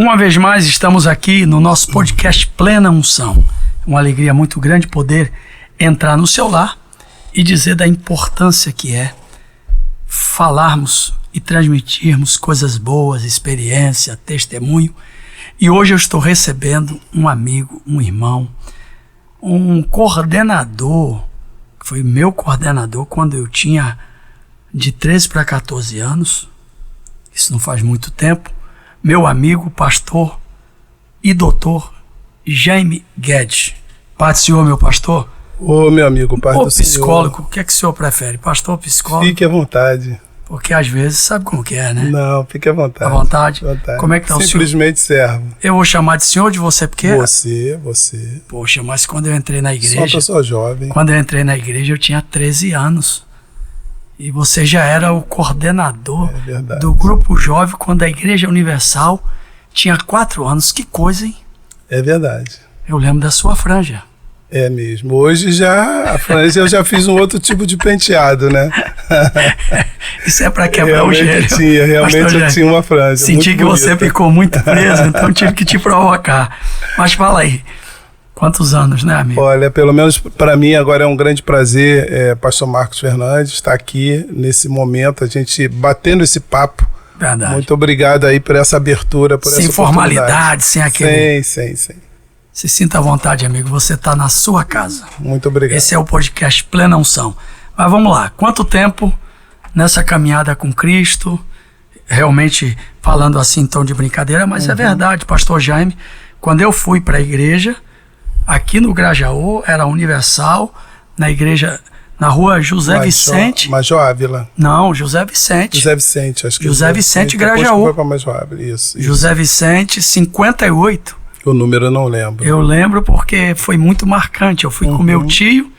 Uma vez mais estamos aqui no nosso podcast Plena Unção. Uma alegria muito grande poder entrar no seu lar e dizer da importância que é falarmos e transmitirmos coisas boas, experiência, testemunho. E hoje eu estou recebendo um amigo, um irmão, um coordenador, que foi meu coordenador quando eu tinha de 13 para 14 anos. Isso não faz muito tempo. Meu amigo, pastor e doutor Jaime Guedes. Paz do Senhor, meu pastor. Ô, meu amigo, paz do Senhor. Psicólogo, o que é que o senhor prefere? Pastor ou psicólogo? Fique à vontade. Porque às vezes sabe como que é, né? Não, fique à vontade. À vontade? Como é que tá o senhor? Simplesmente servo. Eu vou chamar de senhor ou de você, porque... Você. Poxa, mas quando eu entrei na igreja... Sou uma pessoa jovem. Quando eu entrei na igreja eu tinha 13 anos. E você já era o coordenador do grupo jovem quando a Igreja Universal tinha 4 anos. Que coisa, hein? É verdade. Eu lembro da sua franja. É mesmo. Hoje já, a franja eu já fiz um outro tipo de penteado, né? Isso é para quebrar o gelo. Realmente eu tinha uma franja. Senti que você ficou muito preso, então tive que te provocar. Mas fala aí. Quantos anos, né, amigo? Olha, pelo menos para mim agora é um grande prazer, pastor Marcos Fernandes, estar aqui nesse momento, a gente batendo esse papo. Verdade. Muito obrigado aí por essa abertura, por essa oportunidade. Sem formalidade, sem aquele... Sem. Se sinta à vontade, amigo, você está na sua casa. Muito obrigado. Esse é o podcast Plena Unção. Mas vamos lá, quanto tempo nessa caminhada com Cristo, realmente falando assim em tom de brincadeira, mas é verdade, pastor Jaime, quando eu fui para a igreja... Aqui no Grajaú, era Universal, na igreja, na rua José Vicente. Major Ávila. Não, José Vicente. José Vicente, acho que José Vicente Grajaú. Foi para Major Ávila, isso. José Vicente, 58. O número eu não lembro. Eu lembro porque foi muito marcante. Eu fui com meu tio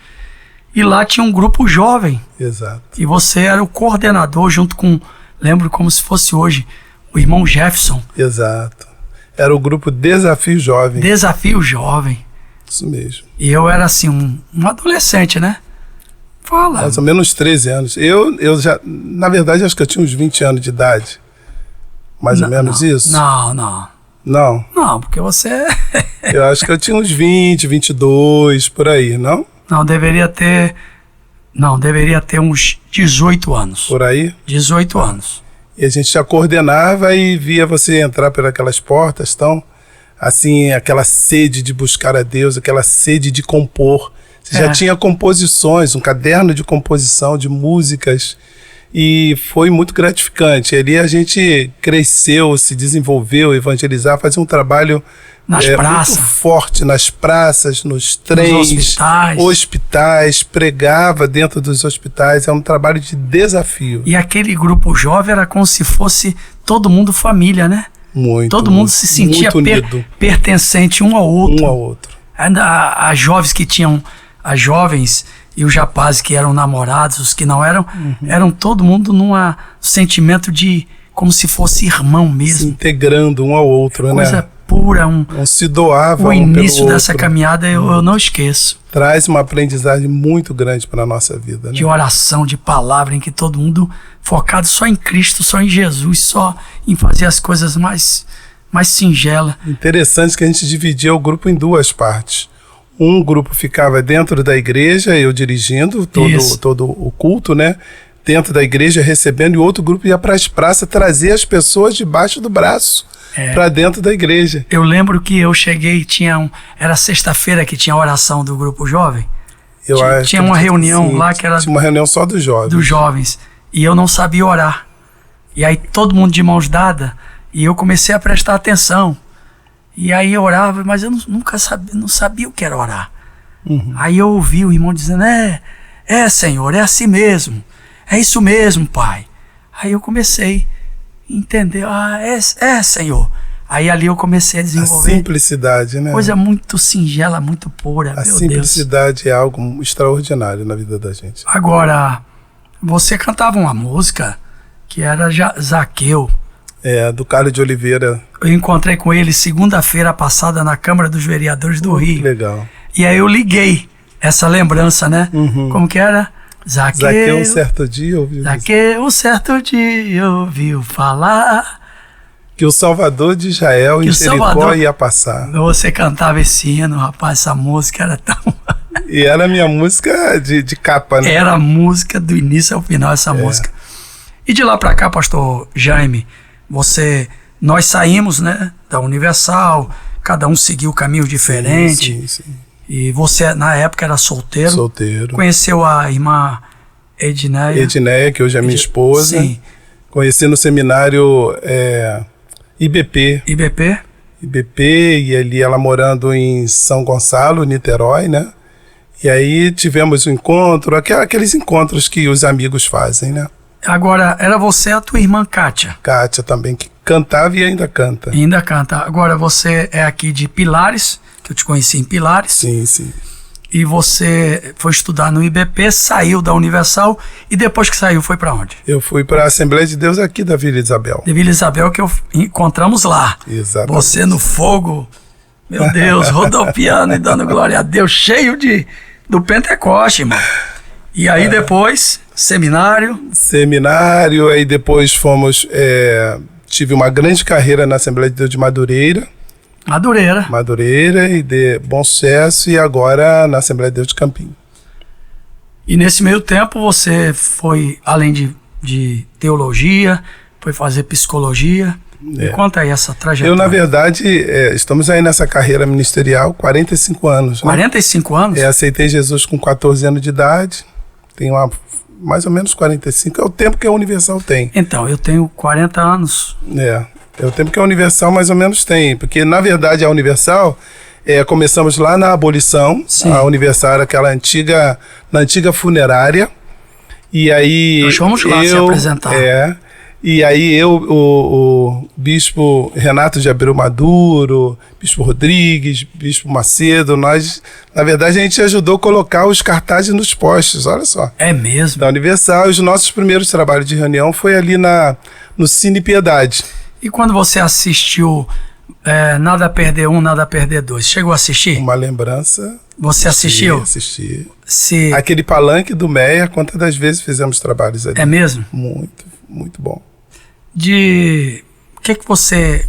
e lá tinha um grupo jovem. Exato. E você era o coordenador junto com, lembro como se fosse hoje, o irmão Jefferson. Exato. Era o grupo Desafio Jovem. Desafio Jovem. Isso mesmo. E eu era assim, um adolescente, né? Fala. Mais ou menos 13 anos. Eu já, na verdade, acho que eu tinha uns 20 anos de idade. Mais ou menos isso? Não, porque você... Eu acho que eu tinha uns 20, 22, por aí, não? Não, deveria ter uns 18 anos. Por aí? 18 anos. E a gente já coordenava e via você entrar por aquelas portas, então... Assim, aquela sede de buscar a Deus, aquela sede de compor. Você já tinha composições, um caderno de composição, de músicas, e foi muito gratificante. Ali a gente cresceu, se desenvolveu, evangelizar, fazia um trabalho nas praças, muito forte, nas praças, nos trens, hospitais, pregava dentro dos hospitais, é um trabalho de desafio. E aquele grupo jovem era como se fosse todo mundo família, né? Todo mundo se sentia pertencente um ao outro. Ainda as jovens que tinham, as jovens e os rapazes que eram namorados, os que não eram, eram todo mundo num sentimento de como se fosse irmão mesmo. Se integrando um ao outro, né? Coisa pura. Se doava o início dessa caminhada eu não esqueço. Traz uma aprendizagem muito grande para a nossa vida, né? De oração, de palavra, em que todo mundo focado só em Cristo, só em Jesus, só em fazer as coisas mais singelas. Interessante que a gente dividia o grupo em duas partes. Um grupo ficava dentro da igreja, eu dirigindo todo o culto, né? Dentro da igreja recebendo, e outro grupo ia para as praças trazer as pessoas debaixo do braço para dentro da igreja. Eu lembro que eu cheguei, era sexta-feira que tinha a oração do grupo jovem. Tinha uma reunião lá que era... Tinha uma reunião só dos jovens. Dos jovens. E eu não sabia orar. E aí todo mundo de mãos dadas, e eu comecei a prestar atenção. E aí eu orava, mas eu não sabia o que era orar. Aí eu ouvi o irmão dizendo, Senhor, é assim mesmo. É isso mesmo, Pai. Aí eu comecei a entender, Senhor. Aí ali eu comecei a desenvolver... A simplicidade, né? Coisa muito singela, muito pura, meu Deus. A simplicidade é algo extraordinário na vida da gente. Agora, você cantava uma música que era Zaqueu. Do Carlos de Oliveira. Eu encontrei com ele segunda-feira passada na Câmara dos Vereadores do Rio. Que legal. E aí eu liguei essa lembrança, né? Como que era? Zaqueu um certo dia ouviu. Zaqueu um certo dia ouviu falar Que o Salvador de Israel em Jericó ia passar. Você cantava esse hino, rapaz, essa música era tão... E era a minha música de capa, né? Era a música do início ao final, essa música. E de lá pra cá, pastor Jaime, nós saímos, né, da Universal, cada um seguiu caminhos diferentes. Sim. E você, na época, era solteiro. Solteiro. Conheceu a irmã Edneia. Edneia, que hoje é minha esposa. Sim. Conheci no seminário IBP. E ali ela morando em São Gonçalo, Niterói, né? E aí tivemos um encontro, aqueles encontros que os amigos fazem, né? Agora, era você e a tua irmã Kátia. Kátia também, que cantava e ainda canta. Ainda canta. Agora, você é aqui de Pilares, que eu te conheci em Pilares. Sim. E você foi estudar no IBP, saiu da Universal e depois que saiu foi para onde? Eu fui para a Assembleia de Deus aqui da Vila Isabel. De Vila Isabel, que encontramos lá. Exatamente. Você no fogo, meu Deus, rodopiando e dando glória a Deus, cheio do Pentecoste, irmão. E aí depois, seminário, aí depois tive uma grande carreira na Assembleia de Deus de Madureira e de Bom Sucesso, e agora na Assembleia de Deus de Campinho. E nesse meio tempo você foi, além de teologia, foi fazer psicologia. Me conta aí essa trajetória. Eu, na verdade, estamos aí nessa carreira ministerial, 45 anos. 45 anos? Aceitei Jesus com 14 anos de idade, tenho mais ou menos 45, é o tempo que a Universal tem. Então, eu tenho 40 anos. É o tempo que a Universal mais ou menos tem, porque na verdade a Universal, começamos lá na abolição. Sim. A Universal era aquela antiga funerária, e aí... Nós fomos lá se apresentar. E aí o bispo Renato de Abreu Maduro, bispo Rodrigues, bispo Macedo, nós, na verdade, a gente ajudou a colocar os cartazes nos postes, olha só. É mesmo? Da Universal. Os nossos primeiros trabalhos de reunião foi ali no Cine Piedade. E quando você assistiu Nada a Perder 1, Nada a Perder 2, chegou a assistir? Uma lembrança. Você assistiu? Assisti. Aquele palanque do Meia, quantas das vezes fizemos trabalhos ali. É mesmo? Muito, muito bom.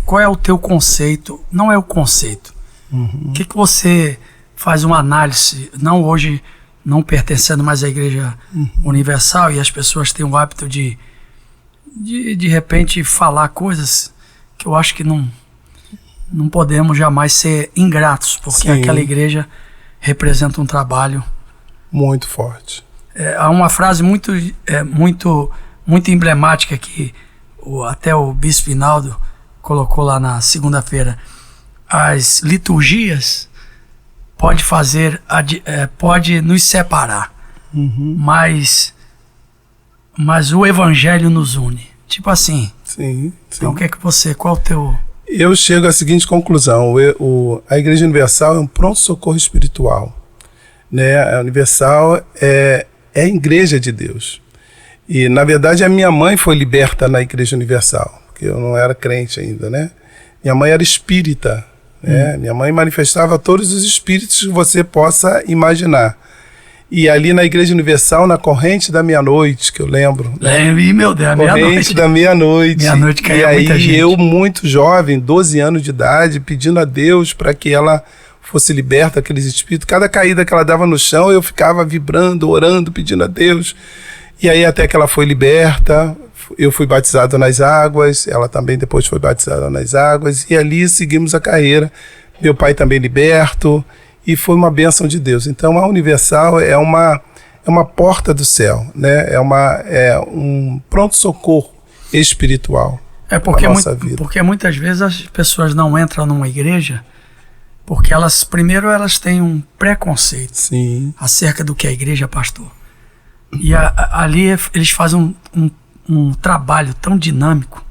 Qual é o teu conceito? Não é o conceito. O que você faz uma análise, não hoje, não pertencendo mais à Igreja Universal, e as pessoas têm o hábito de repente falar coisas que eu acho que não podemos jamais ser ingratos, porque aquela igreja representa um trabalho muito forte. Há uma frase muito emblemática que até o Bispo Hinaldo colocou lá na segunda-feira. As liturgias pode nos separar, mas o Evangelho nos une. Tipo assim. Sim. Então qual é o teu... Eu chego à seguinte conclusão: a Igreja Universal é um pronto-socorro espiritual, né? A Universal é a Igreja de Deus. E, na verdade, a minha mãe foi liberta na Igreja Universal, porque eu não era crente ainda, né? Minha mãe era espírita, né? Minha mãe manifestava todos os espíritos que você possa imaginar. E ali na Igreja Universal, na Corrente da Meia-Noite, que eu lembro. Meu Deus, Corrente da Meia-Noite. Meia-noite caía muita gente. E aí eu, muito jovem, 12 anos de idade, pedindo a Deus para que ela fosse liberta daqueles espíritos. Cada caída que ela dava no chão, eu ficava vibrando, orando, pedindo a Deus. E aí até que ela foi liberta, eu fui batizado nas águas, ela também depois foi batizada nas águas, e ali seguimos a carreira. Meu pai também liberto, e foi uma bênção de Deus. Então a Universal é uma porta do céu, né? É um pronto-socorro espiritual para a nossa vida. Porque muitas vezes as pessoas não entram numa igreja porque elas têm um preconceito acerca do que é a igreja, pastor. E ali eles fazem um trabalho tão dinâmico,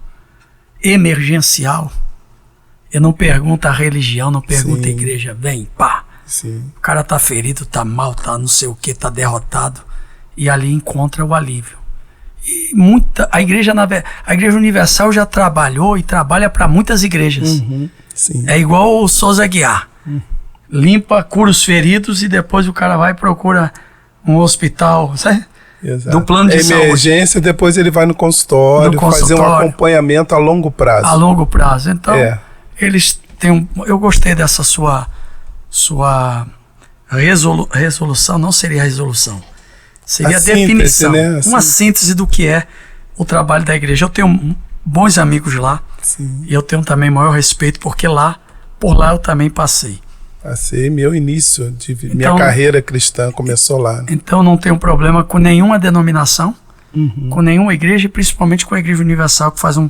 emergencial. Eu não pergunto a religião, não pergunto a igreja. Vem, pá. O cara tá ferido, tá mal, tá não sei o que, tá derrotado. E ali encontra o alívio. E a Igreja Universal já trabalhou e trabalha para muitas igrejas. É igual o Souza Aguiar. Limpa, cura os feridos e depois o cara vai e procura um hospital, sabe? Exato. do plano de emergência, saúde. Depois ele vai no consultório, fazer um acompanhamento a longo prazo. A longo prazo. Então, eles têm eu gostei dessa sua resolução, não seria resolução. Seria a definição, né? Uma síntese do que é o trabalho da igreja. Eu tenho bons amigos lá. Sim. E eu tenho também maior respeito, porque por lá eu também passei. Meu início, minha carreira cristã começou lá. Né? Então não tenho problema com nenhuma denominação, com nenhuma igreja, e principalmente com a Igreja Universal, que faz um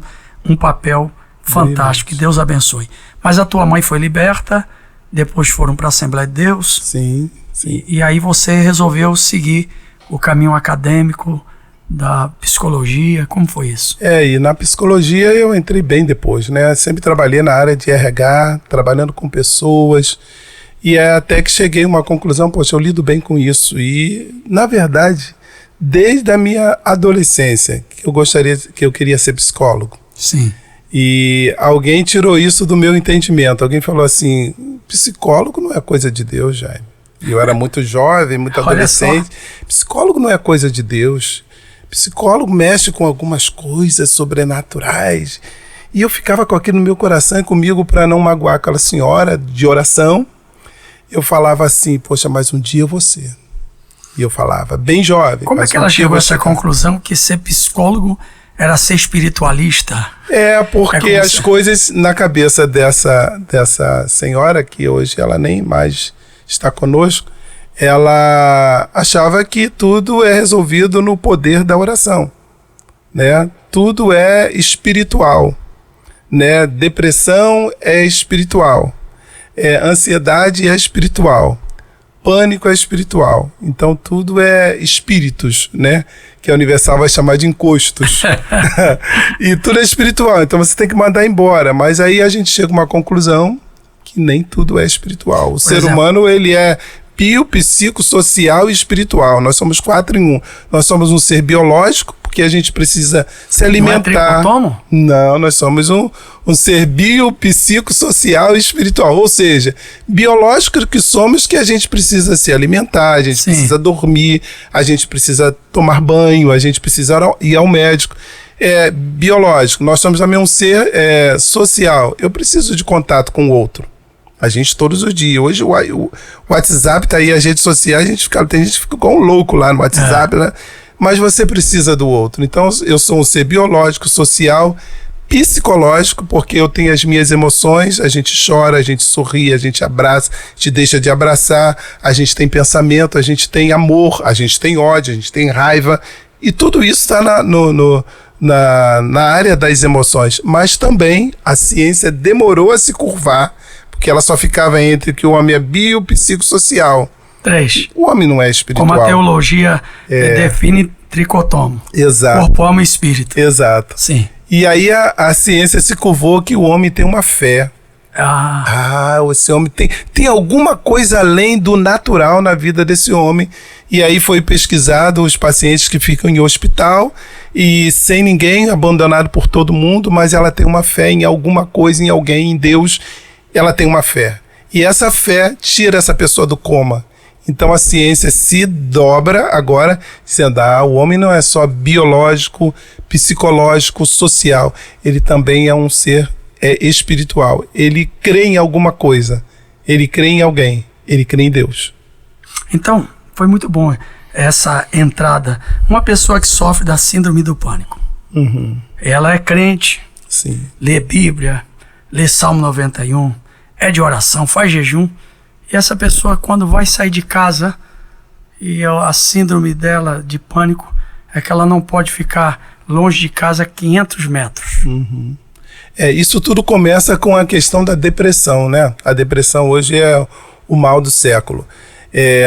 papel fantástico. Que Deus abençoe. Mas a tua mãe foi liberta, depois foram para a Assembleia de Deus. Sim. E aí você resolveu seguir o caminho acadêmico da psicologia. Como foi isso? E na psicologia eu entrei bem depois, né? Sempre trabalhei na área de RH, trabalhando com pessoas, e até que cheguei a uma conclusão, poxa, eu lido bem com isso. E, na verdade, desde a minha adolescência, que eu queria ser psicólogo. Sim. E alguém tirou isso do meu entendimento. Alguém falou assim, psicólogo não é coisa de Deus, Jaime. Eu era muito jovem, muito adolescente. Psicólogo não é coisa de Deus. Psicólogo mexe com algumas coisas sobrenaturais. E eu ficava com aquilo no meu coração e comigo, para não magoar aquela senhora de oração, eu falava assim, poxa, mas um dia eu vou ser. E eu falava, bem jovem. Como é que ela chegou a essa conclusão que ser psicólogo era ser espiritualista? Porque as coisas na cabeça dessa senhora, que hoje ela nem mais está conosco, ela achava que tudo é resolvido no poder da oração, né? Tudo é espiritual, né? Depressão é espiritual, ansiedade é espiritual, pânico é espiritual. Então tudo é espíritos, né? Que a Universal vai chamar de encostos. E tudo é espiritual, então você tem que mandar embora. Mas aí a gente chega a uma conclusão que nem tudo é espiritual. O ser humano, ele é psicossocial e espiritual. Nós somos 4 em 1. Nós somos um ser biológico, porque a gente precisa se alimentar. Não é tricotomo? Não, nós somos um ser psicossocial e espiritual. Ou seja, biológico que somos, que a gente precisa se alimentar, a gente precisa dormir, a gente precisa tomar banho, a gente precisa ir ao médico. Biológico, nós somos também um ser social. Eu preciso de contato com o outro. A gente todos os dias. Hoje o WhatsApp tá aí, as redes sociais, tem gente que fica igual um louco lá no WhatsApp, né? Mas você precisa do outro. Então eu sou um ser biológico, social, psicológico, porque eu tenho as minhas emoções, a gente chora, a gente sorri, a gente abraça, a gente deixa de abraçar, a gente tem pensamento, a gente tem amor, a gente tem ódio, a gente tem raiva, e tudo isso está na área das emoções. Mas também a ciência demorou a se curvar, porque ela só ficava entre que o homem é biopsicossocial. 3. O homem não é espiritual. Como a teologia define tricotomo. Exato. Corpo, alma e espírito. Exato. Sim. E aí a ciência se curvou que o homem tem uma fé. Esse homem tem alguma coisa além do natural na vida desse homem. E aí foi pesquisado os pacientes que ficam em hospital e sem ninguém, abandonado por todo mundo, mas ela tem uma fé em alguma coisa, em alguém, em Deus. Ela tem uma fé. E essa fé tira essa pessoa do coma. Então a ciência se dobra agora, dizendo, o homem não é só biológico, psicológico, social. Ele também é um ser espiritual. Ele crê em alguma coisa. Ele crê em alguém. Ele crê em Deus. Então, foi muito bom essa entrada. Uma pessoa que sofre da síndrome do pânico. Ela é crente, sim, lê Bíblia, lê Salmo 91, é de oração, faz jejum. E essa pessoa, quando vai sair de casa, e a síndrome dela de pânico é que ela não pode ficar longe de casa 500 metros. Isso tudo começa com a questão da depressão, né? A depressão hoje é o mal do século.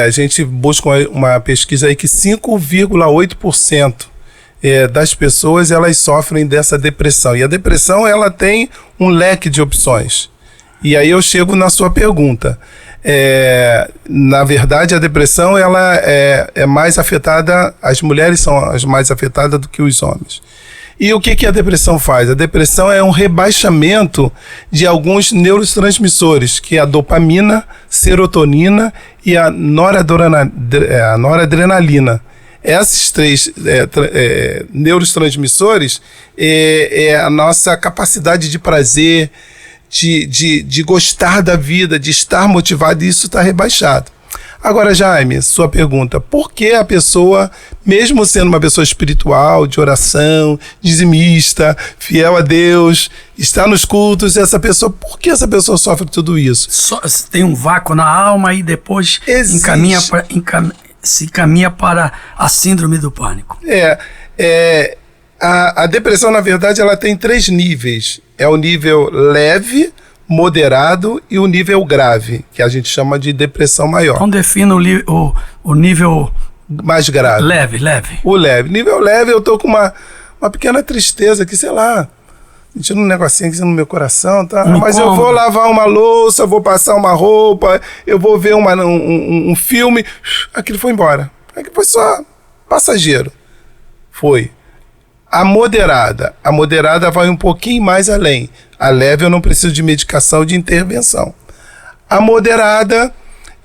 A gente busca uma pesquisa aí que 5,8% das pessoas, elas sofrem dessa depressão. E a depressão, ela tem um leque de opções. E aí eu chego na sua pergunta. Na verdade, a depressão, ela é mais afetada, as mulheres são as mais afetadas do que os homens. E o que a depressão faz? A depressão é um rebaixamento de alguns neurotransmissores, que é a dopamina, serotonina e a noradrenalina. Esses 3 neurotransmissores é a nossa capacidade de prazer, de gostar da vida, de estar motivado, e isso está rebaixado. Agora, Jaime, sua pergunta, por que a pessoa, mesmo sendo uma pessoa espiritual, de oração, dizimista, fiel a Deus, está nos cultos, por que essa pessoa sofre tudo isso? Tem um vácuo na alma e depois se encaminha para a síndrome do pânico. A depressão, na verdade, ela tem 3 níveis. É o nível leve, moderado e o nível grave, que a gente chama de depressão maior. Então defina o nível mais grave. Leve. O leve. Nível leve, eu tô com uma pequena tristeza aqui, sei lá, sentindo um negocinho aqui no meu coração, tá? Mas eu vou lavar uma louça, vou passar uma roupa, eu vou ver um filme, aquilo foi embora. Aquilo foi só passageiro. Foi. A moderada vai um pouquinho mais além. A leve eu não preciso de medicação, de intervenção. A moderada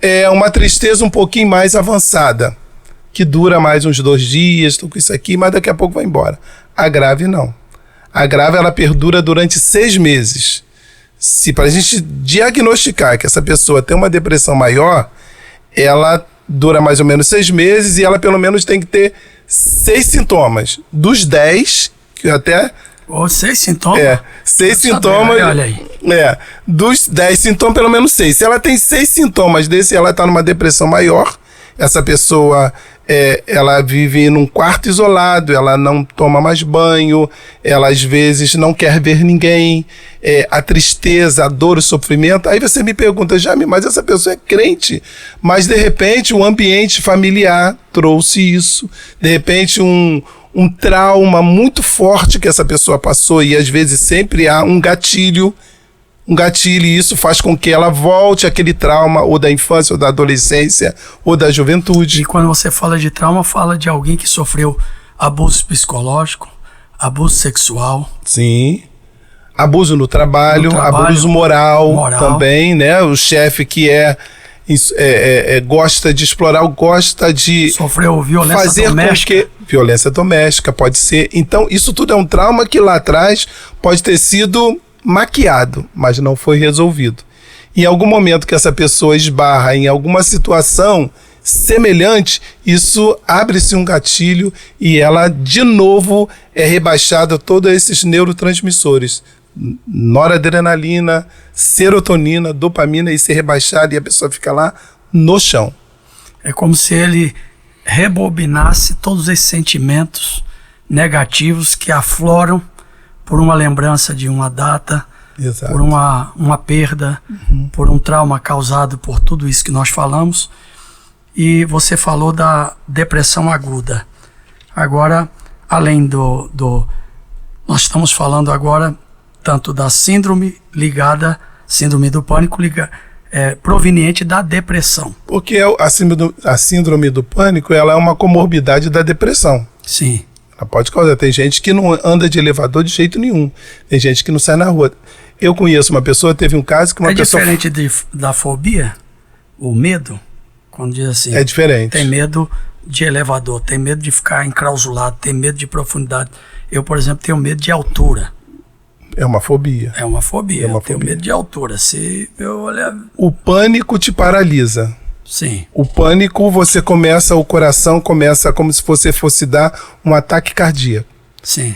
é uma tristeza um pouquinho mais avançada, que dura mais uns 2 dias, tô com isso aqui, mas daqui a pouco vai embora. A grave não. A grave ela perdura durante 6 meses. Se para a gente diagnosticar que essa pessoa tem uma depressão maior, ela dura mais ou menos 6 meses e ela pelo menos tem que ter 6 sintomas. Dos 10, que até... 6 sintomas? 6 sintomas. Olha aí. Dos 10 sintomas, pelo menos 6. Se ela tem 6 sintomas desse, ela está numa depressão maior. Essa pessoa, ela vive num quarto isolado, ela não toma mais banho, ela às vezes não quer ver ninguém, a tristeza, a dor, o sofrimento. Aí você me pergunta, Jaime, mas essa pessoa é crente, mas de repente o ambiente familiar trouxe isso, de repente um trauma muito forte que essa pessoa passou, e às vezes sempre há um gatilho, e isso faz com que ela volte àquele trauma, ou da infância, ou da adolescência, ou da juventude. E quando você fala de trauma, fala de alguém que sofreu abuso psicológico, abuso sexual. Sim. Abuso no trabalho, abuso moral também, né? O chefe que gosta de explorar, gosta de sofreu violência fazer doméstica. Violência doméstica pode ser. Então, isso tudo é um trauma que lá atrás pode ter sido maquiado, mas não foi resolvido. Em algum momento que essa pessoa esbarra em alguma situação semelhante, isso abre-se um gatilho e ela de novo é rebaixada todos esses neurotransmissores, noradrenalina, serotonina, dopamina, e se rebaixada e a pessoa fica lá no chão. É como se ele rebobinasse todos esses sentimentos negativos que afloram por uma lembrança de uma data, exato, por uma perda, por um trauma causado por tudo isso que nós falamos. E você falou da depressão aguda. Agora, além nós estamos falando agora tanto da síndrome do pânico proveniente da depressão. Porque a síndrome do pânico, ela é uma comorbidade da depressão. Sim. Ela pode causar. Tem gente que não anda de elevador de jeito nenhum. Tem gente que não sai na rua. Eu conheço uma pessoa, teve um caso que uma pessoa... É diferente da fobia? O medo? Quando diz assim... É diferente. Tem medo de elevador, tem medo de ficar enclausulado, tem medo de profundidade. Eu, por exemplo, tenho medo de altura. É uma fobia. É uma fobia. Eu tenho medo de altura. O pânico te paralisa. Sim. O pânico, o coração começa como se você fosse dar um ataque cardíaco. Sim.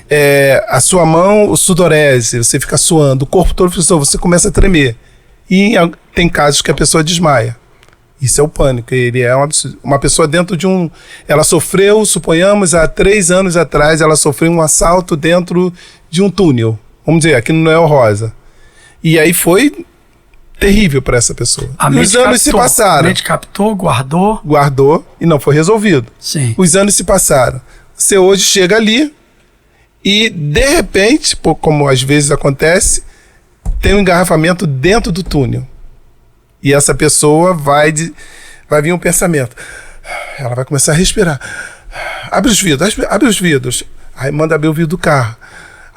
A sua mão, o sudorese, você fica suando, o corpo todo, você começa a tremer. E tem casos que a pessoa desmaia. Isso é o pânico. Ele é uma pessoa dentro de ela sofreu, suponhamos, há 3 anos atrás, ela sofreu um assalto dentro de um túnel. Vamos dizer, aqui no Noel Rosa. E aí foi terrível para essa pessoa. Os anos se passaram. A mente captou, guardou. Guardou e não foi resolvido. Sim. Os anos se passaram. Você hoje chega ali e, de repente, como às vezes acontece, tem um engarrafamento dentro do túnel. E essa pessoa vai vir um pensamento. Ela vai começar a respirar. Abre os vidros. Aí manda abrir o vidro do carro.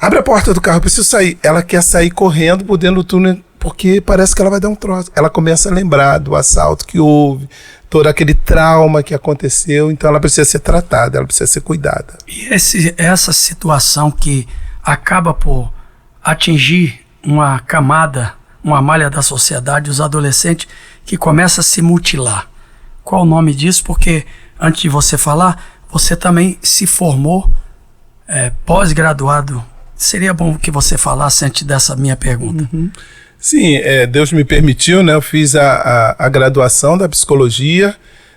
Abre a porta do carro, eu preciso sair. Ela quer sair correndo por dentro do túnel porque parece que ela vai dar um troço. Ela começa a lembrar do assalto que houve, todo aquele trauma que aconteceu, então ela precisa ser tratada, ela precisa ser cuidada. E essa situação que acaba por atingir uma camada, uma malha da sociedade, os adolescentes que começam a se mutilar. Qual o nome disso? Porque antes de você falar, você também se formou pós-graduado. Seria bom que você falasse antes dessa minha pergunta. Uhum. Sim, Deus me permitiu, né? Eu fiz a graduação da psicologia,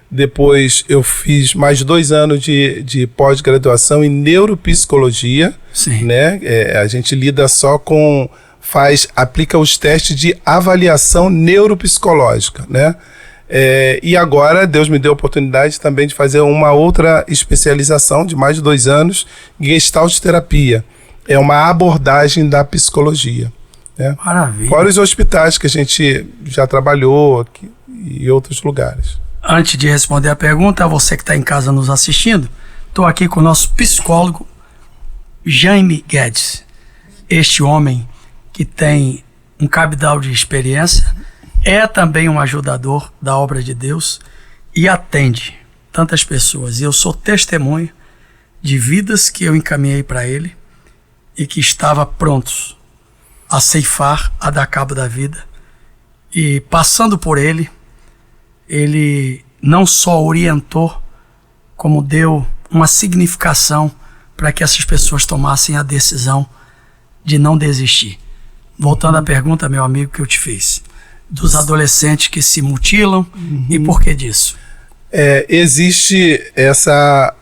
depois eu fiz mais 2 anos de pós-graduação em neuropsicologia. Sim. Né? A gente lida só com... aplica os testes de avaliação neuropsicológica, né? E agora Deus me deu a oportunidade também de fazer uma outra especialização de mais de 2 anos, Gestalt terapia. É uma abordagem da psicologia. Né? Maravilha. Fora os hospitais que a gente já trabalhou aqui, e outros lugares. Antes de responder a pergunta, a você que está em casa nos assistindo, estou aqui com o nosso psicólogo Jaime Guedes. Este homem que tem um cabedal de experiência, é também um ajudador da obra de Deus e atende tantas pessoas. E eu sou testemunho de vidas que eu encaminhei para ele e que estava prontos a ceifar, a dar cabo da vida. E passando por ele não só orientou, como deu uma significação para que essas pessoas tomassem a decisão de não desistir. Voltando à pergunta, meu amigo, que eu te fiz, dos adolescentes que se mutilam, e por que disso? Existe essa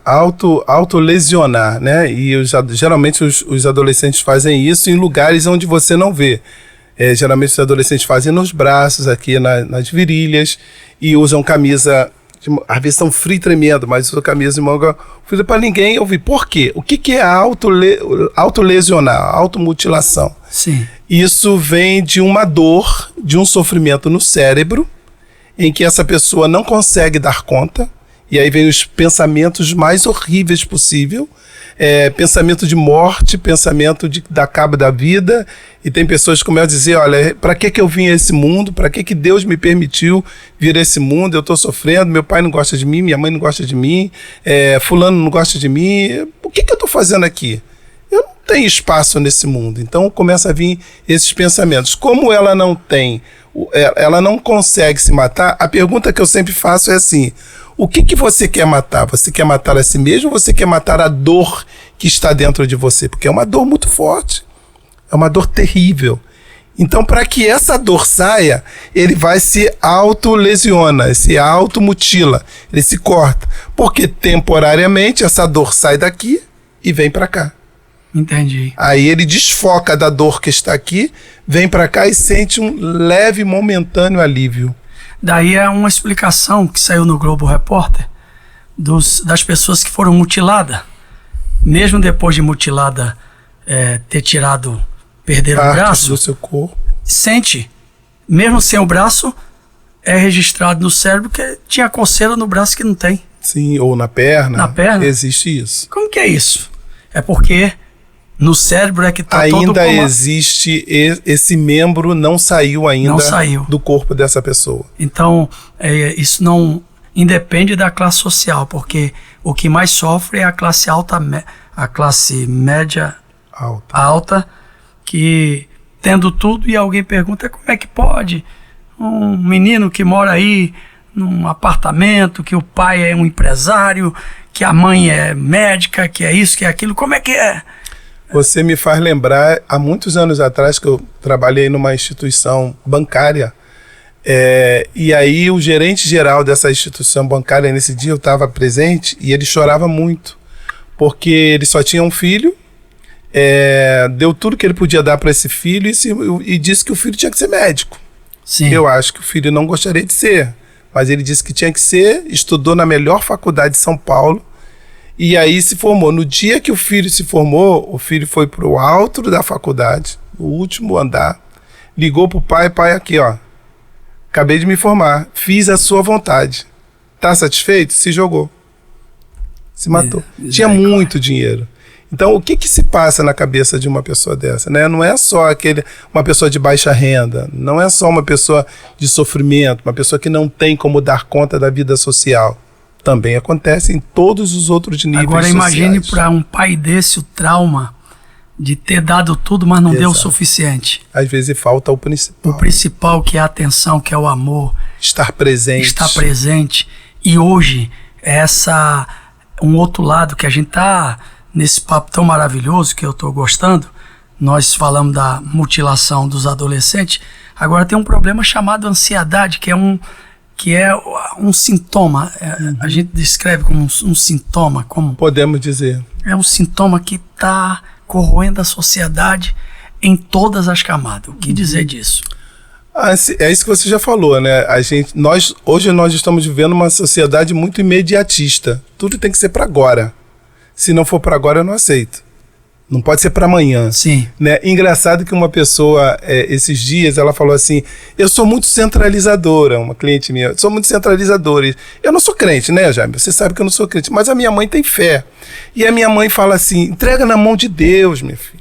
autolesionar, né? E geralmente os adolescentes fazem isso em lugares onde você não vê. Geralmente os adolescentes fazem nos braços, aqui nas virilhas, e usam camisa, às vezes são frio tremendo, mas usam camisa de manga fria para ninguém ouvir. Por quê? O que é autolesionar, automutilação? Sim. Isso vem de uma dor, de um sofrimento no cérebro, em que essa pessoa não consegue dar conta, e aí vem os pensamentos mais horríveis possível, pensamento de morte, pensamento de dar cabo da vida, e tem pessoas que começam a dizer, olha, para que eu vim a esse mundo, para que Deus me permitiu vir a esse mundo, eu estou sofrendo, meu pai não gosta de mim, minha mãe não gosta de mim, fulano não gosta de mim, o que eu estou fazendo aqui? Eu não tenho espaço nesse mundo. Então começa a vir esses pensamentos. Como ela não consegue se matar, a pergunta que eu sempre faço é assim, o que você quer matar? Você quer matar a si mesmo ou você quer matar a dor que está dentro de você? Porque é uma dor muito forte, é uma dor terrível. Então, para que essa dor saia, ele vai se autolesiona, se automutila, ele se corta. Porque temporariamente essa dor sai daqui e vem para cá. Entendi. Aí ele desfoca da dor que está aqui, vem para cá e sente um leve, momentâneo alívio. Daí é uma explicação que saiu no Globo Repórter das pessoas que foram mutiladas. Mesmo depois de mutilada perder o braço, do seu corpo. Sente, mesmo sem o braço, é registrado no cérebro que tinha coceira no braço que não tem. Sim, ou na perna. Na perna? Existe isso. Como que é isso? É porque no cérebro é que está todo ainda existe esse membro, não saiu ainda do corpo dessa pessoa. Então, isso não independe da classe social, porque o que mais sofre é a classe alta, a classe média alta, que tendo tudo, e alguém pergunta como é que pode um menino que mora aí num apartamento, que o pai é um empresário, que a mãe é médica, que é isso, que é aquilo, como é que é? Você me faz lembrar, há muitos anos atrás, que eu trabalhei numa instituição bancária, e aí o gerente geral dessa instituição bancária, nesse dia eu estava presente, e ele chorava muito, porque ele só tinha um filho, deu tudo que ele podia dar para esse filho e disse que o filho tinha que ser médico. Sim. Eu acho que o filho não gostaria de ser, mas ele disse que tinha que ser, estudou na melhor faculdade de São Paulo, e aí se formou. No dia que o filho se formou, o filho foi para o alto da faculdade, no último andar, ligou para o pai, aqui ó, acabei de me formar, fiz a sua vontade. Tá satisfeito? Se jogou. Se matou. Tinha muito dinheiro. Então, o que se passa na cabeça de uma pessoa dessa, né? Não é só uma pessoa de baixa renda, não é só uma pessoa de sofrimento, uma pessoa que não tem como dar conta da vida social. Também acontece em todos os outros níveis Agora, sociais. imagine para um pai desse o trauma de ter dado tudo, mas não deu o suficiente. Às vezes falta o principal. O principal, que é a atenção, que é o amor. Estar presente. Estar presente. E hoje, um outro lado que a gente tá nesse papo tão maravilhoso que eu tô gostando, nós falamos da mutilação dos adolescentes, agora tem um problema chamado ansiedade, que é um sintoma. A gente descreve como um sintoma. Podemos dizer. É um sintoma que está corroendo a sociedade em todas as camadas. O que dizer disso? É isso que você já falou, né? Hoje nós estamos vivendo uma sociedade muito imediatista. Tudo tem que ser para agora. Se não for para agora, eu não aceito. Não pode ser para amanhã. Sim. Né? Engraçado que uma pessoa, esses dias, ela falou assim, eu sou muito centralizadora, uma cliente minha, sou muito centralizadora. Eu não sou crente, né, Jaime? Você sabe que eu não sou crente, mas a minha mãe tem fé. E a minha mãe fala assim, entrega na mão de Deus, minha filha.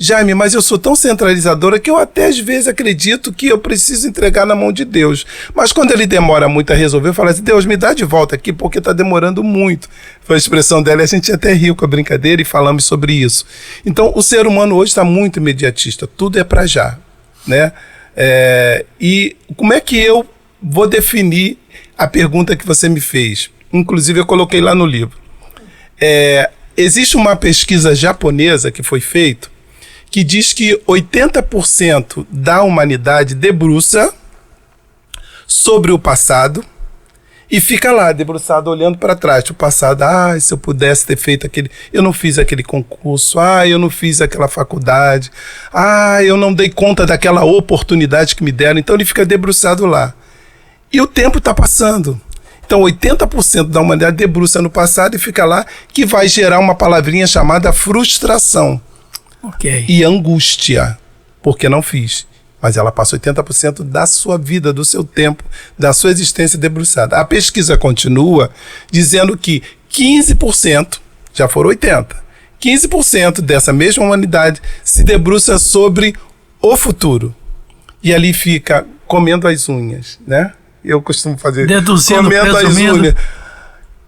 Jaime, mas eu sou tão centralizadora que eu até às vezes acredito que eu preciso entregar na mão de Deus. Mas quando ele demora muito a resolver, eu falo assim, Deus, me dá de volta aqui porque está demorando muito. Foi a expressão dela e a gente até riu com a brincadeira e falamos sobre isso. Então, o ser humano hoje está muito imediatista, tudo é para já, né? E como é que eu vou definir a pergunta que você me fez? Inclusive, eu coloquei lá no livro. Existe uma pesquisa japonesa que foi feita que diz que 80% da humanidade debruça sobre o passado e fica lá, debruçado, olhando para trás. O passado, se eu pudesse ter feito eu não fiz aquele concurso, eu não fiz aquela faculdade, eu não dei conta daquela oportunidade que me deram. Então ele fica debruçado lá. E o tempo está passando. Então 80% da humanidade debruça no passado e fica lá, que vai gerar uma palavrinha chamada frustração. Okay. E angústia, porque não fiz. Mas ela passa 80% da sua vida, do seu tempo, da sua existência debruçada. A pesquisa continua dizendo que 15%, já foram 80%, 15% dessa mesma humanidade se debruça sobre o futuro. E ali fica comendo as unhas, né? Eu costumo fazer. Deduzindo, comendo presumindo. as unhas.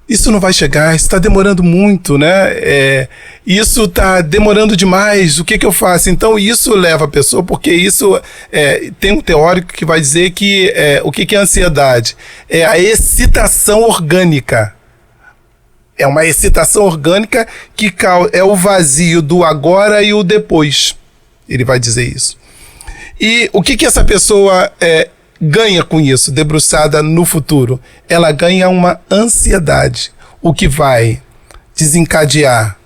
Isso não vai chegar, isso está demorando muito, né? Isso está demorando demais, o que eu faço? Então isso leva a pessoa, porque isso tem um teórico que vai dizer que o que é ansiedade? É a excitação orgânica. É uma excitação orgânica que é o vazio do agora e o depois. Ele vai dizer isso. E o que essa pessoa ganha com isso, debruçada no futuro? Ela ganha uma ansiedade, o que vai desencadear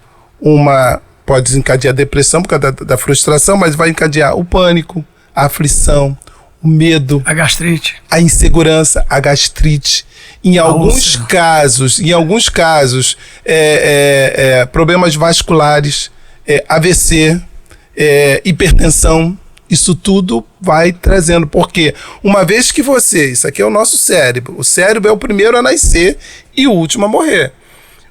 pode desencadear a depressão por causa da frustração, mas vai encadear o pânico, a aflição, o medo, a gastrite, a insegurança, a gastrite. Em alguns casos, problemas vasculares, AVC, hipertensão. Isso tudo vai trazendo, porque uma vez que isso aqui é o nosso cérebro, o cérebro é o primeiro a nascer e o último a morrer.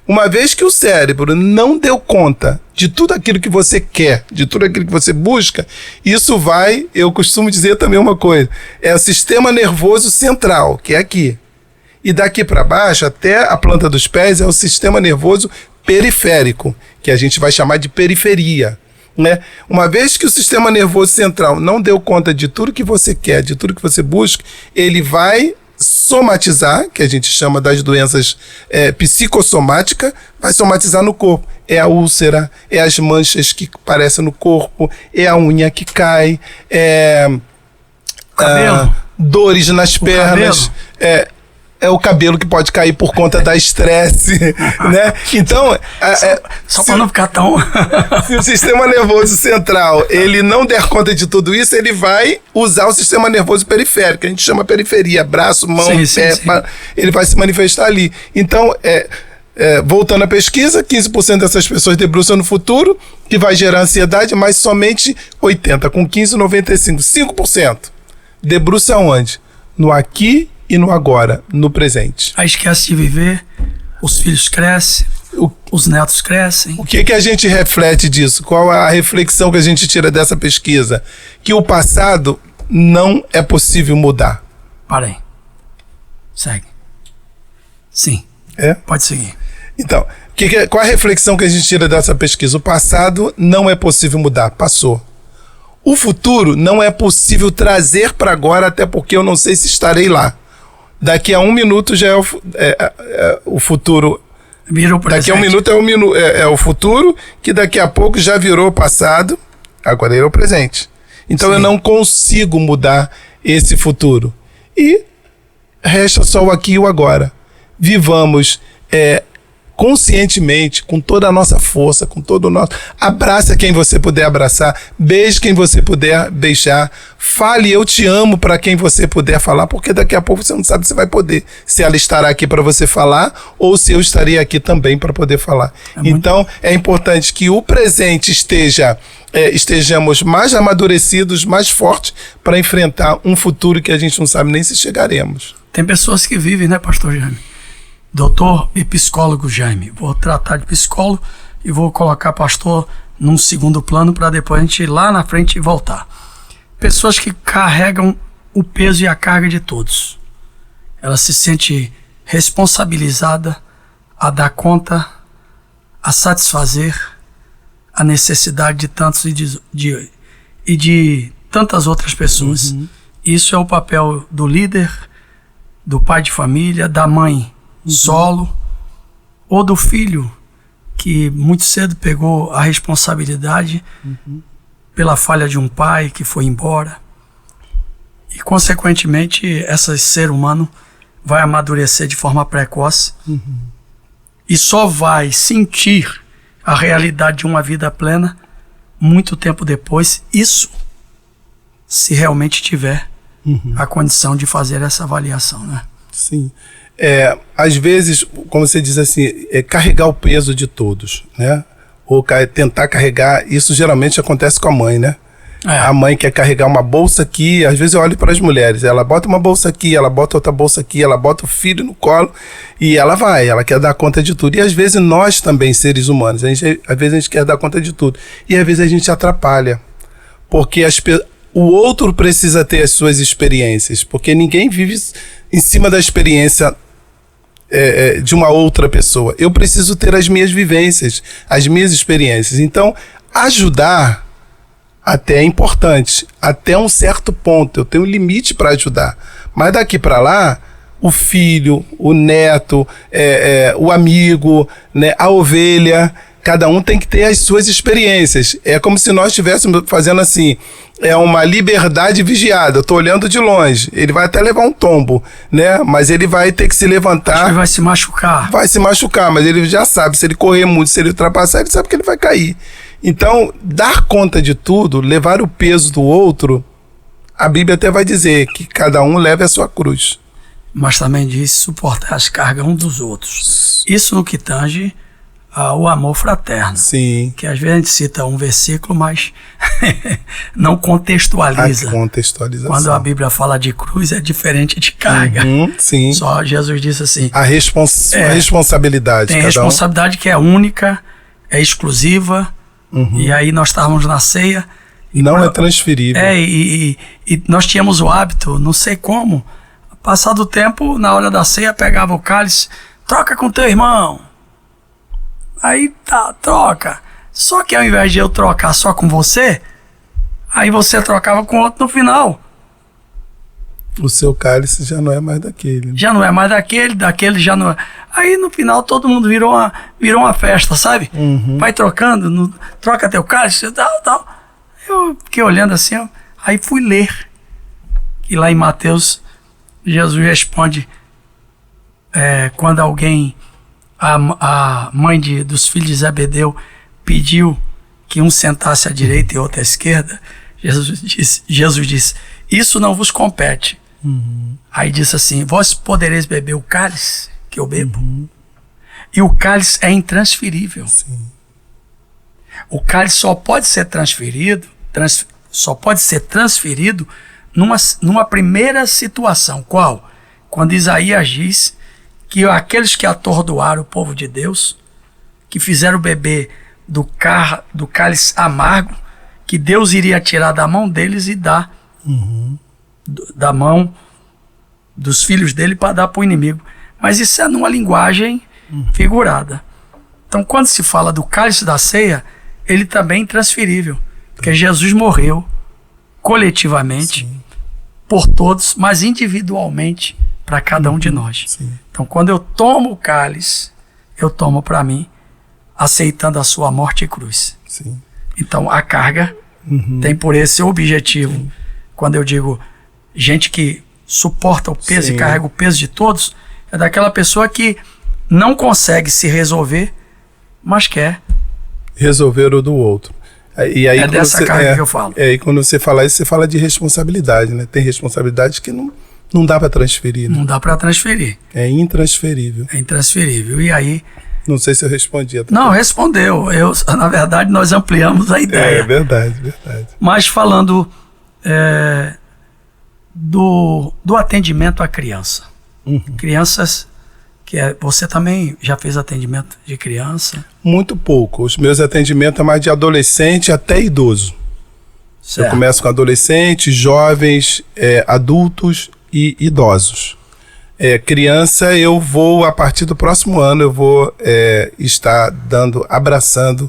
Uma vez que o cérebro não deu conta de tudo aquilo que você quer, de tudo aquilo que você busca, isso eu costumo dizer também uma coisa, é o sistema nervoso central, que é aqui. E daqui para baixo, até a planta dos pés, é o sistema nervoso periférico, que a gente vai chamar de periferia. Né? Uma vez que o sistema nervoso central não deu conta de tudo que você quer, de tudo que você busca, ele vai somatizar, que a gente chama das doenças psicossomáticas, vai somatizar no corpo. É a úlcera, é as manchas que aparecem no corpo, é a unha que cai, dores nas pernas, é o cabelo que pode cair por conta da estresse, né? Então... Só para não ficar tão... Se o sistema nervoso central, ele não der conta de tudo isso, ele vai usar o sistema nervoso periférico, que a gente chama periferia, braço, mão, pé, ele vai se manifestar ali. Então, voltando à pesquisa, 15% dessas pessoas debruçam no futuro, que vai gerar ansiedade, mas somente 80%, com 15, 95%. 5% debruça onde? No aqui e no agora, no presente. Aí esquece de viver, os filhos crescem. os netos crescem. O que a gente reflete disso? Qual a reflexão que a gente tira dessa pesquisa? Que o passado não é possível mudar. Para aí. Segue. Sim. Pode seguir. Então, qual a reflexão que a gente tira dessa pesquisa? O passado não é possível mudar. Passou. O futuro não é possível trazer para agora, até porque eu não sei se estarei lá. Daqui a 1 minuto já é o futuro. Virou presente. Daqui a 1 minuto é o futuro, que daqui a pouco já virou passado, agora é o presente. Então eu não consigo mudar esse futuro. E resta só o aqui e o agora. Vivamos conscientemente, com toda a nossa força, com todo o nosso... Abraça quem você puder abraçar, beije quem você puder beijar, fale eu te amo para quem você puder falar, porque daqui a pouco você não sabe se vai poder, se ela estará aqui para você falar ou se eu estaria aqui também para poder falar. Então é importante que o presente estejamos mais amadurecidos, mais fortes para enfrentar um futuro que a gente não sabe nem se chegaremos. Tem pessoas que vivem, né, pastor Jaime? Doutor e psicólogo Jaime. Vou tratar de psicólogo e vou colocar pastor num segundo plano para depois a gente ir lá na frente e voltar. Pessoas que carregam o peso e a carga de todos. Ela se sente responsabilizada a dar conta, a satisfazer a necessidade de tantos e de tantas outras pessoas. Isso é o papel do líder, do pai de família, da mãe solo, ou do filho que muito cedo pegou a responsabilidade pela falha de um pai que foi embora. E, consequentemente, esse ser humano vai amadurecer de forma precoce e só vai sentir a realidade de uma vida plena muito tempo depois, isso se realmente tiver a condição de fazer essa avaliação, né? Sim. Às vezes, como você diz assim, carregar o peso de todos, né? Ou tentar carregar, isso geralmente acontece com a mãe, né? A mãe quer carregar uma bolsa aqui, às vezes eu olho para as mulheres, ela bota uma bolsa aqui, ela bota outra bolsa aqui, ela bota o filho no colo e ela quer dar conta de tudo. E às vezes nós também, seres humanos, às vezes a gente quer dar conta de tudo. E às vezes a gente atrapalha, porque o outro precisa ter as suas experiências, porque ninguém vive em cima da experiência de uma outra pessoa. Eu preciso ter as minhas vivências, as minhas experiências. Então, ajudar até é importante, até um certo ponto. Eu tenho um limite para ajudar. Mas daqui para lá, o filho, o neto, o amigo, né, a ovelha, cada um tem que ter as suas experiências. É como se nós estivéssemos fazendo assim, uma liberdade vigiada. Eu estou olhando de longe. Ele vai até levar um tombo, né? Mas ele vai ter que se levantar. Ele vai se machucar. Vai se machucar, mas ele já sabe. Se ele correr muito, se ele ultrapassar, ele sabe que ele vai cair. Então, dar conta de tudo, levar o peso do outro, a Bíblia até vai dizer que cada um leve a sua cruz. Mas também diz suportar as cargas uns dos outros. Isso no que tange o amor fraterno. Sim. Que às vezes a gente cita um versículo, mas não contextualiza. A contextualização. Quando a Bíblia fala de cruz, é diferente de carga. Sim. Só Jesus disse assim. A responsabilidade. Tem responsabilidade que é única, é exclusiva, e aí nós estávamos na ceia. Não é transferível. E nós tínhamos o hábito, não sei como, passado o tempo, na hora da ceia, pegava o cálice, troca com teu irmão. Aí troca. Só que ao invés de eu trocar só com você, aí você trocava com outro no final. O seu cálice já não é mais daquele. Já não é mais daquele já não é. Aí no final todo mundo virou uma festa, sabe? Vai trocando, troca teu cálice, tal. Eu fiquei olhando assim, aí fui ler. E lá em Mateus, Jesus responde, quando alguém... A mãe dos filhos de Zebedeu pediu que um sentasse à direita e outro à esquerda. Jesus disse, isso não vos compete. Aí disse assim, vós podereis beber o cálice que eu bebo. E o cálice é intransferível. Sim. O cálice só pode ser transferido numa primeira situação. Qual? Quando Isaías diz que aqueles que atordoaram o povo de Deus que fizeram beber do cálice amargo que Deus iria tirar da mão deles e dar da mão dos filhos dele para dar para o inimigo. Mas isso é numa linguagem figurada. Então, quando se fala do cálice da ceia, ele também é intransferível, porque Jesus morreu coletivamente por todos, mas individualmente para cada um de nós. Sim. Então, quando eu tomo o cálice, eu tomo para mim, aceitando a sua morte e cruz. Sim. Então, a carga tem por esse objetivo. Quando eu digo gente que suporta o peso e carrega o peso de todos, é daquela pessoa que não consegue se resolver, mas quer resolver o do outro. E aí, é dessa carga que eu falo. E quando você fala isso, você fala de responsabilidade, né? Tem responsabilidade que não dá para transferir. Né? Não dá para transferir. É intransferível. É intransferível. E aí... Não sei se eu respondi. Não, respondeu. Na verdade, nós ampliamos a ideia. É verdade, verdade. Mas falando do atendimento à criança. Crianças... você também já fez atendimento de criança? Muito pouco. Os meus atendimentos é mais de adolescente até idoso. Certo. Eu começo com adolescentes, jovens, adultos e idosos. Criança, eu vou, a partir do próximo ano, eu vou estar abraçando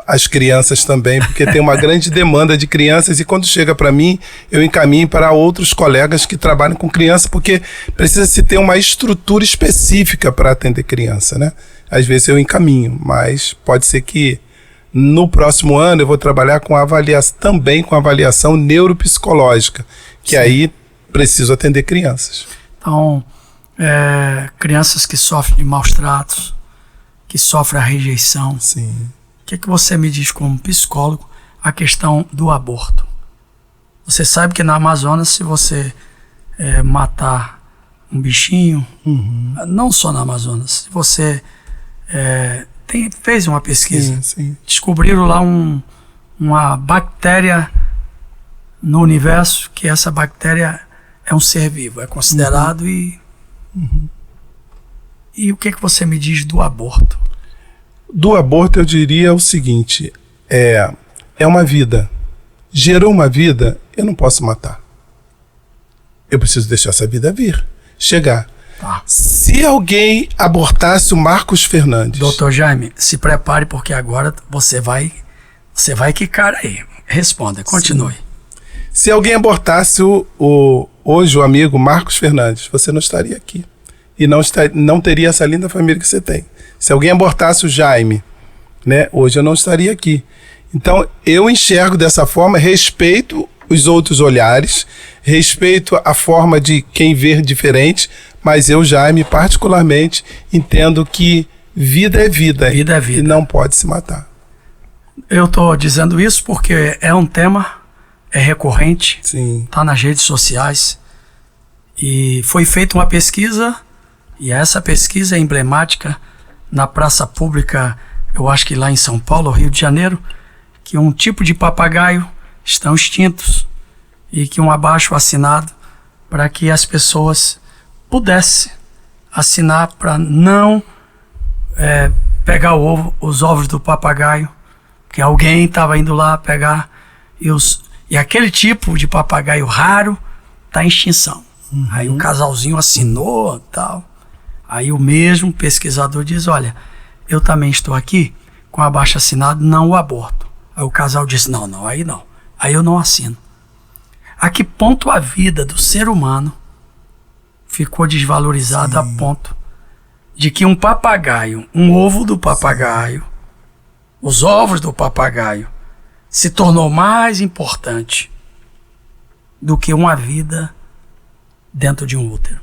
as crianças também, porque tem uma grande demanda de crianças e quando chega para mim, eu encaminho para outros colegas que trabalham com criança, porque precisa se ter uma estrutura específica para atender criança, né? Às vezes eu encaminho, mas pode ser que no próximo ano eu vou trabalhar também com avaliação neuropsicológica, que aí preciso atender crianças. Então, crianças que sofrem de maus tratos, que sofrem a rejeição. Sim. O que você me diz como psicólogo a questão do aborto? Você sabe que na Amazonas, se você matar um bichinho, não só na Amazonas, se você fez uma pesquisa, sim. Descobriram lá uma bactéria no universo, que essa bactéria é um ser vivo, é considerado E o que você me diz do aborto? Do aborto eu diria o seguinte, é uma vida. Gerou uma vida, eu não posso matar. Eu preciso deixar essa vida chegar. Tá. Se alguém abortasse o Marcos Fernandes... Doutor Jaime, se prepare porque agora você vai quicar aí. Responda, continue. Sim. Se alguém abortasse hoje o amigo Marcos Fernandes, você não estaria aqui. E não teria essa linda família que você tem. Se alguém abortasse o Jaime, né, hoje eu não estaria aqui. Então, eu enxergo dessa forma, respeito os outros olhares, respeito a forma de quem vê diferente, mas eu, Jaime, particularmente, entendo que vida é vida. Vida é vida. E não pode se matar. Eu estou dizendo isso porque é um tema, é recorrente, está nas redes sociais, e foi feita uma pesquisa, e essa pesquisa é emblemática na praça pública, eu acho que lá em São Paulo, Rio de Janeiro, que um tipo de papagaio estão extintos e que um abaixo assinado para que as pessoas pudessem assinar para não pegar os ovos do papagaio, que alguém estava indo lá pegar e aquele tipo de papagaio raro está em extinção. Aí o casalzinho assinou tal. Aí o mesmo pesquisador diz, olha, eu também estou aqui com abaixo assinado, não o aborto. Aí o casal diz, não, aí não. Aí eu não assino. A que ponto a vida do ser humano ficou desvalorizada a ponto de que um papagaio, um ovo do papagaio, os ovos do papagaio, se tornou mais importante do que uma vida dentro de um útero.